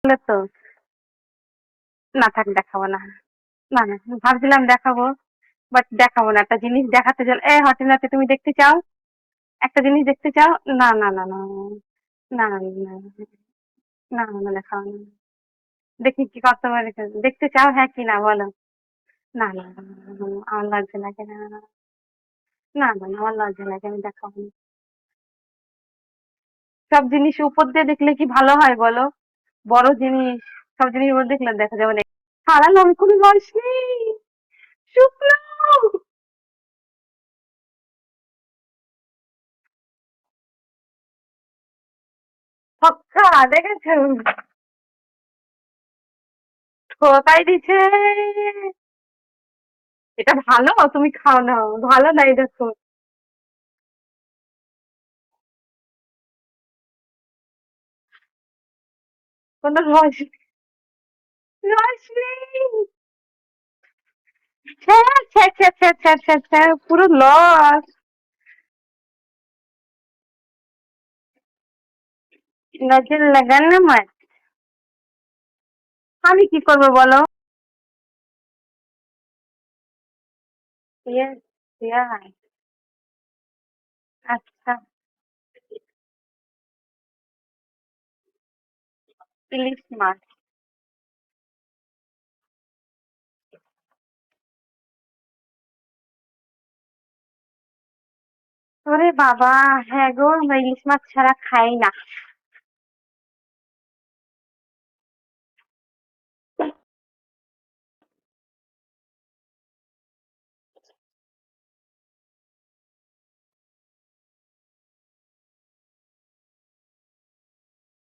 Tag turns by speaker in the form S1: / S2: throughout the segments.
S1: বলে তো না থাক দেখাবো না। না, না ভাবছিলাম দেখাবো বাট দেখাবো না। একটা জিনিস দেখাতে চল এ হটে নাতে তুমি দেখতে চাও? একটা জিনিস দেখতে চাও? না, না, না, না, না, না, না, না, না, না, দেখাবো না। দেখি কি কত বার দেখতে চাও হ্যাঁ কি না বলো? না, না, না, না, না, না, আমার লজ্জা লাগে না। না, না, না, আমার লজ্জা লাগে আমি দেখাবো না। সব জিনিস উপর দিয়ে দেখলে কি ভালো হয় বলো? বড় জিনিস সব জিনিস উপর দেখলে দেখা যাবে না। হারালো আমি কোনো বয়স নেই। শুকনো। ছক্কা দেখেছো? ঠকাই দিছে। এটা ভালো তুমি খাও না। ভালো না এই দেখো। কোনো রস রস নেই। ছ্যা, ছ্যা, ছ্যা, ছ্যা, ছ্যা, ছ্যা, ছ্যা, পুরো লস। নজর লাগানো মত। আমি কি করবো বলো? ইয়ে, ইয়া, আচ্ছা। ইলিশ মাছ। ওরে বাবা। হ্যাঁ গো আমরা ইলিশ মাছ ছাড়া খাই না।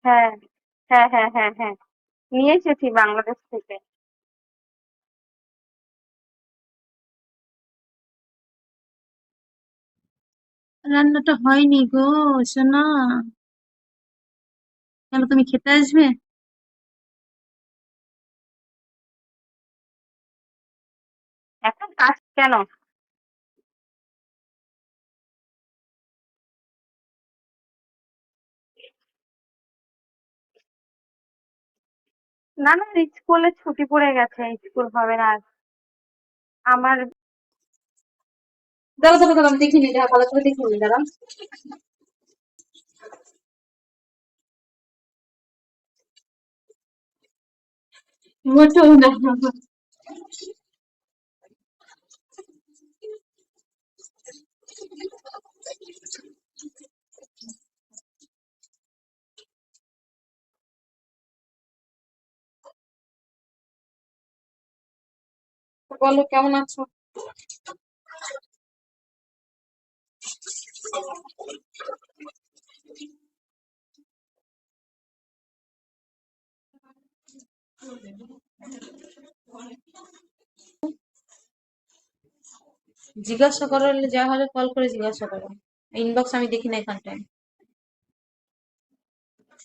S1: হ্যাঁ, হ্যাঁ, হ্যাঁ, হ্যাঁ, হ্যাঁ, নিয়ে এসেছি বাংলাদেশ থেকে।
S2: রান্নাটা হয়নি গো, সোনা। কেন, তুমি খেতে আসবে?
S1: এখন কাজ কেন? না, না, স্কুলে ছুটি পড়ে গেছে, স্কুল হবে না আর। আমার
S2: দাঁড়া দাঁড়া দাঁড়া, আমি দেখিনি, দাঁড়া ভালো করে দেখিনি, দাঁড়া। মোটেও না। বলো কেমন আছো? জিজ্ঞাসা করলে যা হলে কল করে জিজ্ঞাসা করো। ইনবক্স আমি দেখি না এখানটায়।